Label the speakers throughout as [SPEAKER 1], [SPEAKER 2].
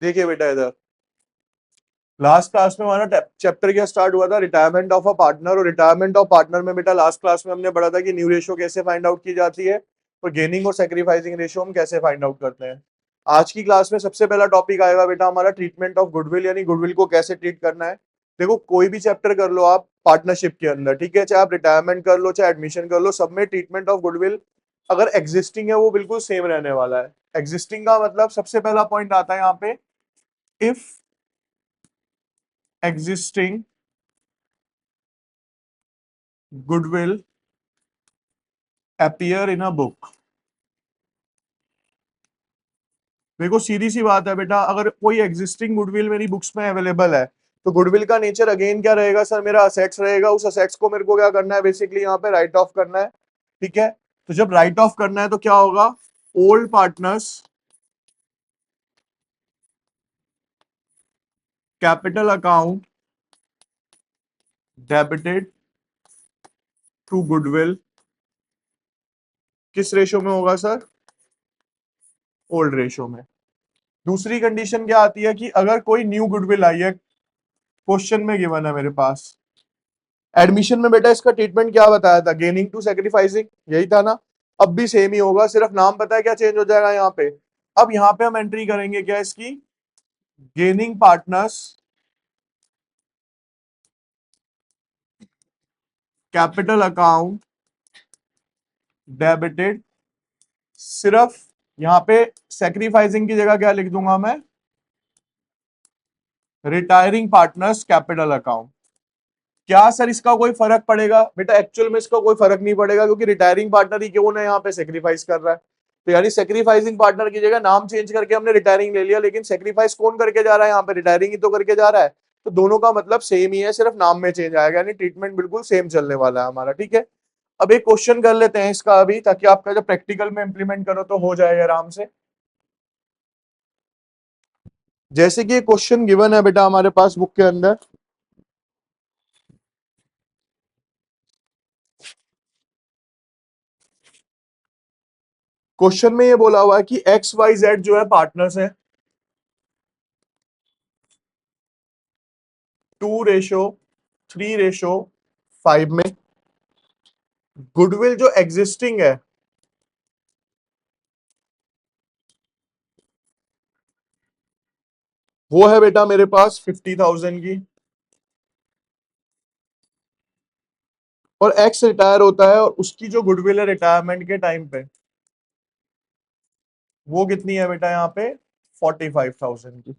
[SPEAKER 1] देखिए बेटा इधर लास्ट क्लास में हमारा चैप्टर क्या स्टार्ट हुआ था, रिटायरमेंट ऑफ अ पार्टनर। और रिटायरमेंट ऑफ पार्टनर में बेटा लास्ट क्लास में हमने पढ़ा था कि न्यू रेशियो कैसे फाइंड आउट की जाती है और गेनिंग और सेक्रीफाइसिंग रेशियो हम कैसे फाइंड आउट करते हैं। आज की क्लास में सबसे पहला टॉपिक आएगा बेटा हमारा ट्रीटमेंट ऑफ गुडविल, यानी गुडविल को कैसे ट्रीट करना है। देखो कोई भी चैप्टर कर लो आप पार्टनरशिप के अंदर, ठीक है, चाहे आप रिटायरमेंट कर लो चाहे एडमिशन कर लो, सब में ट्रीटमेंट ऑफ गुडविल अगर एग्जिस्टिंग है वो बिल्कुल सेम रहने वाला है। एग्जिस्टिंग का मतलब सबसे पहला पॉइंट आता है यहाँ पे, if existing goodwill appear in a book। देखो सीधी सी बात है बेटा, अगर कोई एग्जिस्टिंग गुडविल मेरी बुक्स में अवेलेबल है तो गुडविल का नेचर अगेन क्या रहेगा सर, मेरा असेट्स रहेगा। उस असेट्स को मेरे को क्या करना है, बेसिकली यहाँ पे राइट ऑफ करना है, ठीक है। तो जब राइट ऑफ करना है तो क्या होगा, old partners capital account debited to goodwill, किस रेशो में होगा सर, ओल्ड रेशो में। दूसरी कंडीशन क्या आती है कि अगर कोई न्यू गुडविल आई है, क्वेश्चन में गिवन है मेरे पास, एडमिशन में बेटा इसका ट्रीटमेंट क्या बताया था, गेनिंग टू सेक्रीफाइसिंग, यही था ना। अब भी सेम ही होगा, सिर्फ नाम पता है क्या चेंज हो जाएगा यहाँ पे। अब यहाँ पे हम एंट्री करेंगे क्या इसकी, gaining partners capital account debited, सिर्फ यहाँ पे सेक्रीफाइसिंग की जगह क्या लिख दूंगा मैं, रिटायरिंग पार्टनर्स कैपिटल अकाउंट। क्या सर इसका कोई फर्क पड़ेगा, बेटा एक्चुअल में इसका कोई फर्क नहीं पड़ेगा, क्योंकि रिटायरिंग पार्टनर ही क्यों ना यहाँ पे सेक्रीफाइस कर रहा है। तो यानी सेक्रीफाइसिंग पार्टनर की जगह नाम चेंज करके हमने रिटायरिंग ले लिया, लेकिन सेक्रीफाइस कौन करके जा रहा है यहाँ पे, रिटायरिंग ही तो करके जा रहा है। तो दोनों का मतलब सेम ही है, सिर्फ नाम में चेंज आएगा, यानी ट्रीटमेंट बिल्कुल सेम चलने वाला है हमारा, ठीक है। अब एक क्वेश्चन कर लेते हैं इसका अभी, ताकि आपका जब प्रैक्टिकल में इंप्लीमेंट करो तो हो जाएगा आराम से। जैसे कि क्वेश्चन गिवन है बेटा हमारे पास बुक के अंदर, क्वेश्चन में ये बोला हुआ है कि एक्स वाई जेड जो है पार्टनर्स है 2:3:5 में। गुडविल जो एग्जिस्टिंग है वो है बेटा मेरे पास 50,000 की, और एक्स रिटायर होता है और उसकी जो गुडविल है रिटायरमेंट के टाइम पे वो कितनी है बेटा यहाँ पे 45,000 की।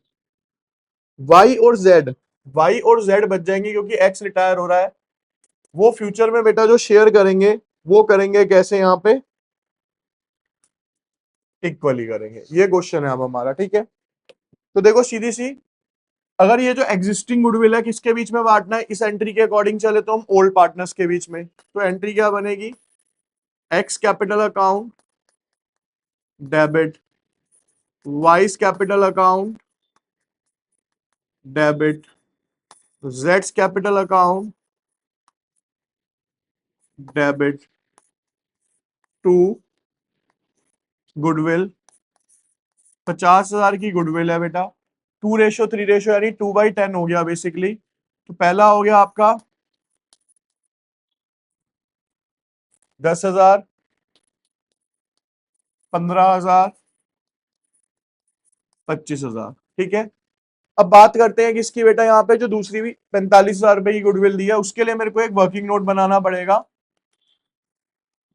[SPEAKER 1] वाई और जेड बच जाएंगे क्योंकि एक्स रिटायर हो रहा है। वो फ्यूचर में बेटा जो शेयर करेंगे वो करेंगे कैसे, यहाँ पे इक्वली करेंगे। ये क्वेश्चन है अब हमारा, ठीक है। तो देखो सीधी सी, अगर ये जो एग्जिस्टिंग गुडविल है किसके बीच में बांटना है, इस एंट्री के अकॉर्डिंग चले तो हम ओल्ड पार्टनर्स के बीच में, तो एंट्री क्या बनेगी, X capital account debit Y's capital account debit जेड्स capital account debit to goodwill. 50,000 की गुडविल है बेटा, 2:3 यानी 2/10 हो गया बेसिकली। तो पहला हो गया आपका 10,000, 15,000, 25,000, ठीक है। अब बात करते हैं किसकी बेटा, यहाँ पे जो दूसरी भी 45,000 रुपए की गुडविल दी है उसके लिए मेरे को एक वर्किंग नोट बनाना पड़ेगा,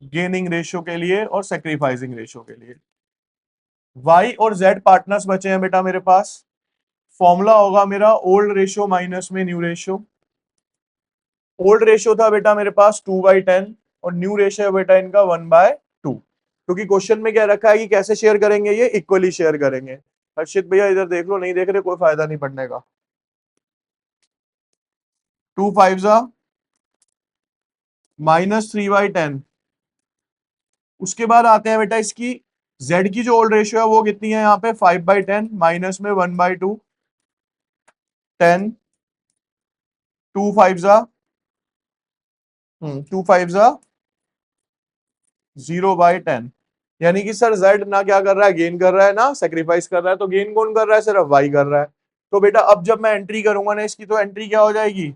[SPEAKER 1] गेनिंग रेशियो के लिए और सेक्रीफाइसिंग रेशियो के लिए। वाई और जेड पार्टनर्स बचे हैं बेटा मेरे पास, फॉर्मूला होगा मेरा ओल्ड रेशियो माइनस में न्यू रेशियो। ओल्ड रेशियो था बेटा मेरे पास 2/10 और न्यू रेशियो बेटा इनका 1/2, क्योंकि क्वेश्चन में क्या रखा है कि कैसे शेयर करेंगे, ये इक्वली शेयर करेंगे। हर्षित भैया इधर देख लो, नहीं देख रहे कोई फायदा नहीं पढ़ने का। 2 5 -3/10। उसके बाद आते हैं बेटा इसकी z की जो ओल्ड रेशियो है वो कितनी है, यहाँ पे 5/10 माइनस में 1/2, 10, 2 5 0/10। यानी कि सर जेड ना क्या कर रहा है, गेन कर रहा है, ना सेक्रीफाइस कर रहा है, तो गेन कौन कर रहा है, सिर्फ वाई कर रहा है। तो बेटा अब जब मैं एंट्री करूंगा ना इसकी, तो एंट्री क्या हो जाएगी,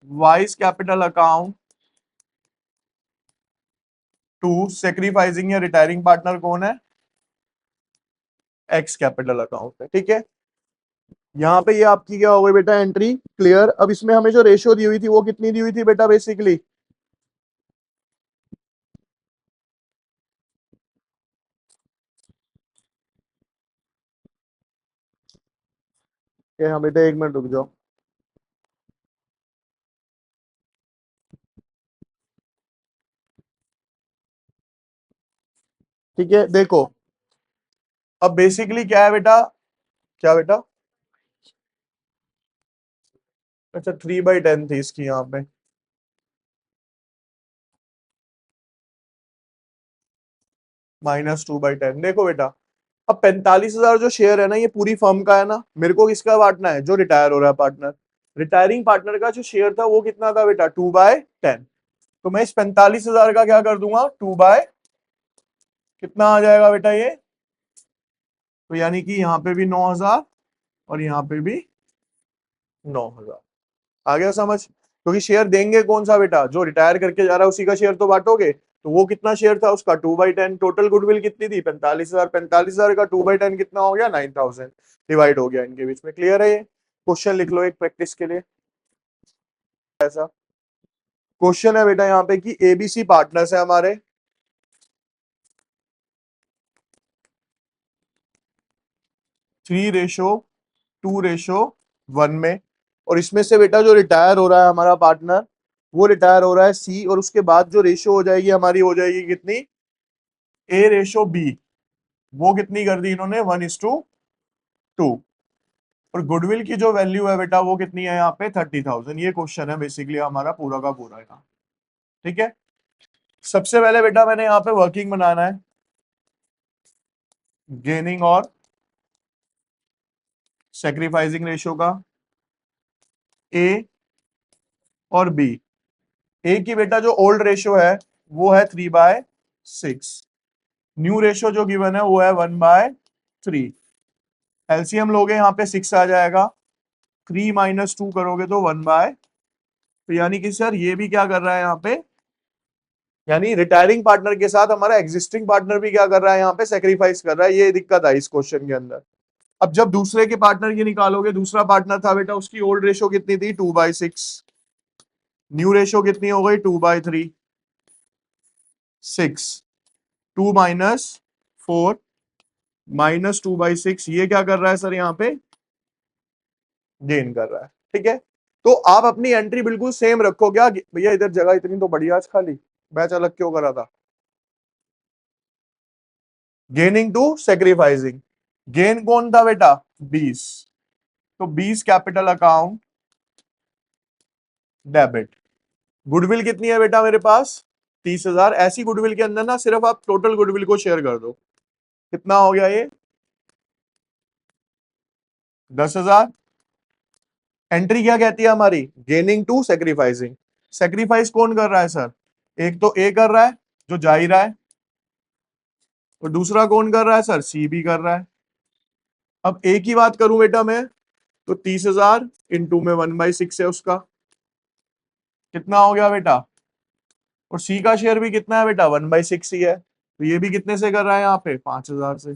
[SPEAKER 1] Y's capital account to sacrificing या रिटायरिंग पार्टनर कौन है, एक्स कैपिटल अकाउंट है। ठीक है, यहाँ पे ये आपकी क्या हो गई बेटा, एंट्री क्लियर। अब इसमें हमें जो रेशियो दी हुई थी वो कितनी दी हुई थी बेटा, बेसिकली हाँ बेटा, एक मिनट रुक जाओ। ठीक है, देखो अब बेसिकली क्या है बेटा, क्या बेटा, अच्छा 3/10 थी इसकी यहाँ पे, -2/10। देखो बेटा, अब 45,000 जो शेयर है ना, ये पूरी फर्म का है ना, मेरे को किसका बांटना है, जो रिटायर हो रहा है पार्टनर। रिटायरिंग पार्टनर का जो शेयर था वो कितना था बेटा, 2/10। तो मैं इस 45,000 का क्या कर दूंगा, 2 बाय कितना आ जाएगा बेटा ये, तो यानी कि यहाँ पे भी 9,000 और यहाँ पे भी 9,000। आ गया समझ, क्योंकि शेयर देंगे कौन सा बेटा, जो रिटायर करके जा रहा है उसी का शेयर तो बांटोगे। तो वो कितना शेयर था उसका, 2/10। टोटल गुडविल कितनी थी, 45,000। 45,000 का 2/10 कितना हो गया, 9,000। डिवाइड हो गया इनके बीच में। क्लियर है ये, क्वेश्चन लिख लो एक प्रैक्टिस के लिए। ऐसा क्वेश्चन है बेटा यहाँ पे कि एबीसी पार्टनर्स है हमारे, 3:2:1 में, और इसमें से बेटा जो रिटायर हो रहा है हमारा पार्टनर, वो रिटायर हो रहा है सी, और उसके बाद जो रेशियो हो जाएगी हमारी, हो जाएगी कितनी, A:B। वो कितनी कर दी इन्होंने, 1:2। और गुडविल की जो वैल्यू है बेटा वो कितनी है यहाँ पे, 30,000। ये क्वेश्चन है बेसिकली हमारा पूरा का पूरा यहाँ। ठीक है, सबसे पहले बेटा मैंने यहाँ पे वर्किंग बनाना है, गेनिंग और सेक्रीफाइसिंग रेशियो का, ए और बी। ए की बेटा जो ओल्ड रेशियो है वो है 3/6। न्यू रेशियो जो गिवन है वो है 1/3। एलसीएम लोगे यहाँ पे 6 आ जाएगा, 3 - 2 करोगे तो 1/, तो यानी कि सर ये भी क्या कर रहा है यहाँ पे, यानी रिटायरिंग पार्टनर के साथ हमारा एग्जिस्टिंग पार्टनर भी क्या कर रहा है यहाँ पे, सेक्रीफाइस कर रहा है। ये दिक्कत आई इस क्वेश्चन के अंदर। अब जब दूसरे के पार्टनर की निकालोगे, दूसरा पार्टनर था बेटा, उसकी ओल्ड रेशियो कितनी थी, 2/6। न्यू रेशियो कितनी हो गई, 2/3। 6, 2 - 4 -2/6, ये क्या कर रहा है सर यहाँ पे, गेन कर रहा है। ठीक है, तो आप अपनी एंट्री बिल्कुल सेम रखो। क्या भैया इधर जगह इतनी तो बढ़िया आज खाली, बैच अलग क्यों करा था, गेनिंग टू सेक्रीफाइसिंग। गेन कौन था बेटा, 20, तो 20 कैपिटल अकाउंट डेबिट। गुडविल कितनी है बेटा मेरे पास, 30,000। ऐसी गुडविल के अंदर ना सिर्फ आप टोटल गुडविल को शेयर कर दो, कितना हो गया ये, 10,000। एंट्री क्या कहती है हमारी, गेनिंग टू सेक्रीफाइसिंग। सेक्रीफाइस कौन कर रहा है सर, एक तो ए कर रहा है जो जा ही रहा है, और दूसरा कौन कर रहा है सर, सी भी कर रहा है। अब ए की बात करूं बेटा मैं, तो 30,000 इंटू में 1/6 है उसका, कितना हो गया बेटा, और सी का शेयर भी कितना है बेटा, 1/6 ही है, तो ये भी कितने से कर रहा है यहाँ पे, 5,000 से।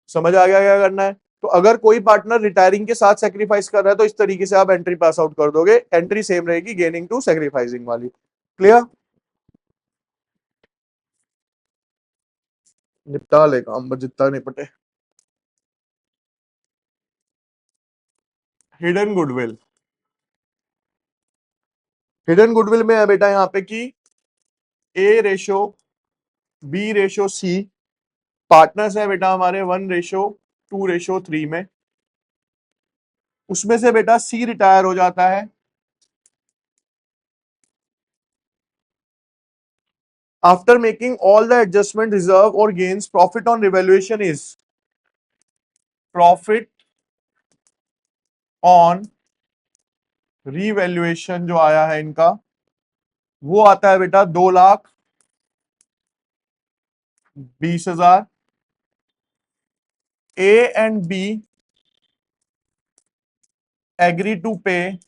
[SPEAKER 1] समझ आ गया क्या करना है। तो अगर कोई पार्टनर रिटायरिंग के साथ सेक्रीफाइस कर रहा है तो इस तरीके से आप एंट्री पास आउट कर दोगे, एंट्री सेम रहेगी, गेनिंग टू सेक्रीफाइसिंग वाली। क्लियर, निपटा ले काम बस जितना निपटे। हिडन गुडविल, हिडन गुडविल में है बेटा यहाँ पे कि A:B:C, पार्टनर्स है बेटा हमारे 1:2:3 में। उसमें से बेटा सी रिटायर हो जाता है, after making all the adjustment reserve और gains, profit on revaluation is, profit on revaluation जो आया है इनका, वो आता है बेटा 2,00,000 20,000, A and B agree to pay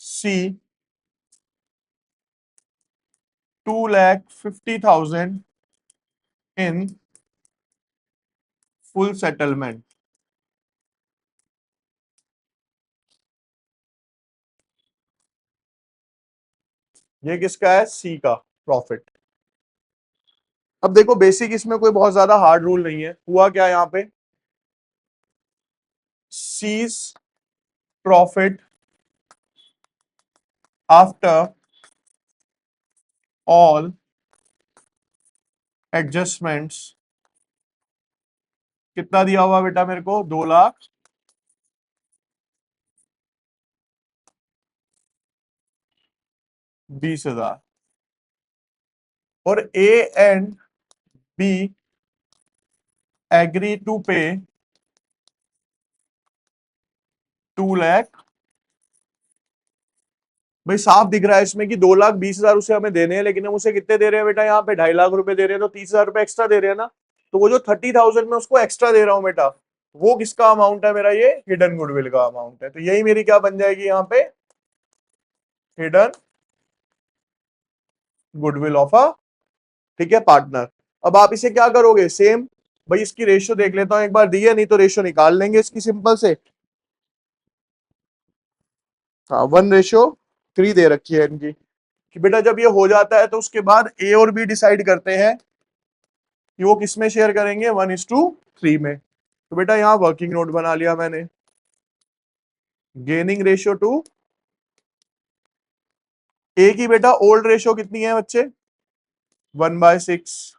[SPEAKER 1] C 2,50,000 in full settlement. ये किसका है? सी का प्रॉफिट। अब देखो बेसिक इसमें कोई बहुत ज्यादा हार्ड रूल नहीं है। हुआ क्या यहां पे, C's profit after all adjustments कितना दिया हुआ बेटा मेरे को? 2,20,000। और A and B agree to pay 2 lakh. भाई साफ दिख रहा है इसमें कि 2,20,000 उसे हमें देने हैं, लेकिन हम उसे कितने दे रहे हैं बेटा? यहाँ पे 2.5 लाख रुपए दे रहे हैं, तो 30,000 रुपए एक्स्ट्रा दे रहे हैं ना। तो वो जो 30,000 में उसको एक्स्ट्रा दे रहा हूं बेटा, वो किसका अमाउंट है? मेरा ये हिडन गुडविल का अमाउंट है। तो यही मेरी क्या बन जाएगी यहाँ पे? हिडन गुडविल ऑफ अ, ठीक है, पार्टनर। अब आप इसे क्या करोगे? सेम भाई इसकी रेशियो देख लेता हूं एक बार, दी है नहीं तो रेशियो निकाल लेंगे इसकी सिंपल से। हाँ 1:3 दे रखी है इनकी कि बेटा जब ये हो जाता है तो उसके बाद ए और बी डिसाइड करते हैं कि वो किस में शेयर करेंगे, 1:3 में। तो बेटा यहाँ वर्किंग नोट बना लिया मैंने। गेनिंग रेशियो टू, ए की बेटा ओल्ड रेशियो कितनी है बच्चे? 1/6।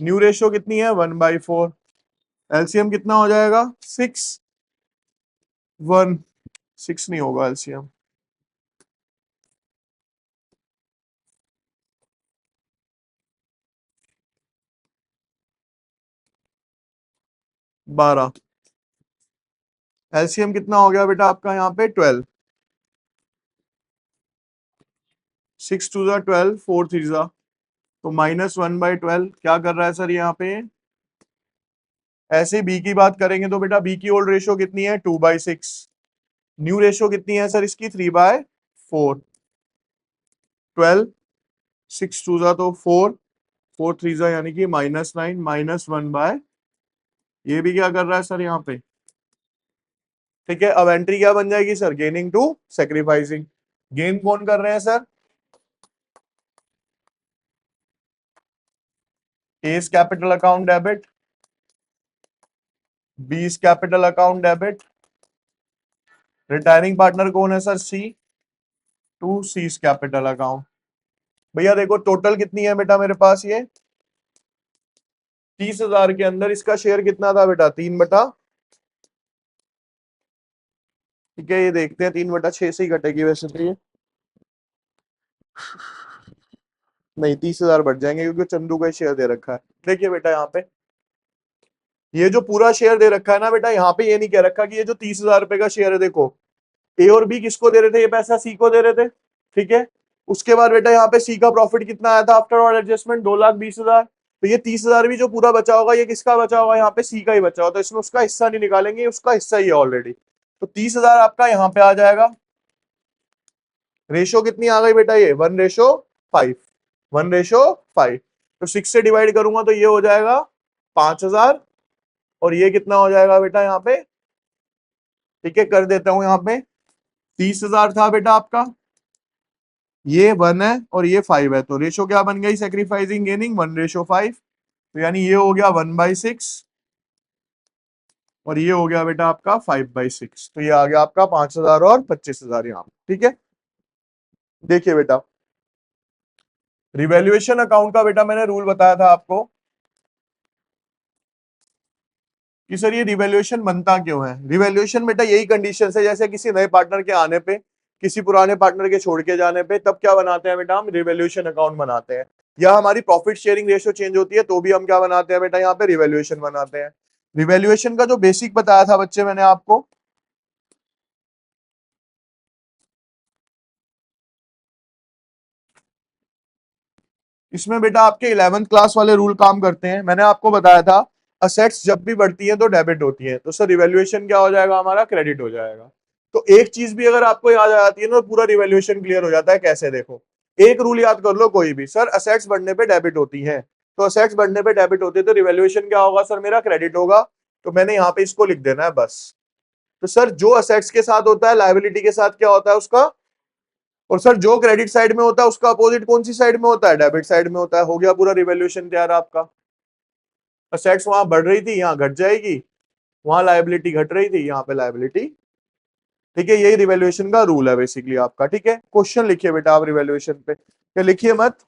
[SPEAKER 1] न्यू रेशियो कितनी है? 1/4। एलसीएम कितना हो जाएगा? 6:1। 6 नहीं होगा एलसीएम, 12। एलसीएम कितना हो गया बेटा आपका यहाँ पे? 12। 6 2 12, 4 3। तो -1/12 क्या कर रहा है सर यहाँ पे? ऐसे बी की बात करेंगे तो बेटा बी की ओल्ड रेशियो कितनी है? 2/6। न्यू रेशियो कितनी है सर इसकी? 3/4। 12, 6 2 तो 4, 4 3 यानी कि -9, -1/, ये भी क्या कर रहा है सर यहाँ पे? ठीक है, अब एंट्री क्या बन जाएगी sir? Gaining to sacrificing. Gain कौन कर रहे हैं sir? S capital account debit, B's capital account debit. Retiring partner कौन है sir? C, to C's capital account. भैया देखो टोटल कितनी है बेटा मेरे पास? ये 30,000 के अंदर इसका शेयर कितना था बेटा? 3/, ठीक है, ये देखते हैं 3/6 से ही कटेगी वैसे तो ये, नहीं 30,000 बढ़ जाएंगे क्योंकि चंदू का शेयर दे रखा है। देखिए बेटा यहाँ पे ये जो पूरा शेयर दे रखा है ना बेटा, यहाँ पे ये नहीं कह रखा कि ये जो 30,000 रुपए का शेयर है, देखो ए और बी किसको दे रहे थे? ये पैसा सी को दे रहे थे, ठीक है। उसके बाद बेटा यहाँ पे सी का प्रॉफिट कितना आया था आफ्टर ऑल एडजस्टमेंट? 2,20,000। तो ये 30,000 भी जो पूरा बचा होगा, ये किसका बचा होगा? यहाँ पे सी का ही बचा होगा। तो इसमें उसका हिस्सा नहीं निकालेंगे, उसका हिस्सा ही है ऑलरेडी। तो 30,000 आपका यहाँ पे आ जाएगा। रेशो कितनी आ गई बेटा? ये 1:5। 1:5। तो 6 से डिवाइड करूंगा तो ये हो जाएगा 5,000। और ये कितना हो जाएगा बेटा यहाँ पे? ठीक है, कर देता हूं यहाँ पे। 30,000 था बेटा आपका, ये 1 है और ये 5 है, तो रेशो क्या बन गई? Sacrificing gaining 1:5। तो यानी ये हो गया 1/6 और ये हो गया बेटा आपका 5/6। तो ये आ गया आपका 5,000 और 25,000 यहाँ पे, ठीक है। देखिए बेटा रिवैल्यूएशन अकाउंट का बेटा मैंने रूल बताया था आपको कि सर ये रिवैल्यूएशन बनता क्यों है। रिवैल्यूएशन बेटा यही कंडीशन है, जैसे किसी नए पार्टनर के आने पे, किसी पुराने पार्टनर के छोड़ के जाने पे, तब क्या बनाते हैं बेटा? हम रिवैल्यूएशन अकाउंट बनाते हैं। या हमारी प्रॉफिट शेयरिंग रेशियो चेंज होती है तो भी हम क्या बनाते हैं बेटा? यहाँ पे रिवैल्यूएशन बनाते हैं। रिवैल्यूएशन का जो बेसिक बताया था बच्चे मैंने आपको, इसमें बेटा आपके 11th क्लास वाले रूल काम करते हैं। मैंने आपको बताया था असेट्स जब भी बढ़ती हैं तो डेबिट होती है, तो सर रिवैल्यूएशन क्या हो जाएगा हमारा, क्रेडिट हो जाएगा। तो एक चीज भी अगर आपको याद आ जाती है ना, पूरा रिवैल्यूएशन क्लियर हो जाता है। कैसे, देखो एक रूल याद कर लो कोई भी, सर असेट्स बढ़ने पे डेबिट होती हैं, तो असेट्स बढ़ने पे डेबिट होती है तो रिवैल्यूएशन क्या होगा सर, मेरा क्रेडिट होगा। तो मैंने यहाँ पे इसको लिख देना है बस। तो सर जो असेट्स के साथ होता है लायबिलिटी के साथ क्या होता है उसका, और सर जो क्रेडिट साइड में होता है उसका अपोजिट कौन सी साइड में होता है, डेबिट साइड में होता है। हो गया पूरा रिवैल्यूएशन तैयार आपका। असेट्स वहां बढ़ रही थी, यहाँ घट जाएगी, वहां लायबिलिटी घट रही थी, यहाँ पे लायबिलिटी। ठीक है, यही रिवैल्यूएशन का रूल है बेसिकली आपका। ठीक है, क्वेश्चन लिखिए बेटा आप रिवैल्यूएशन पे, क्या लिखिए मत।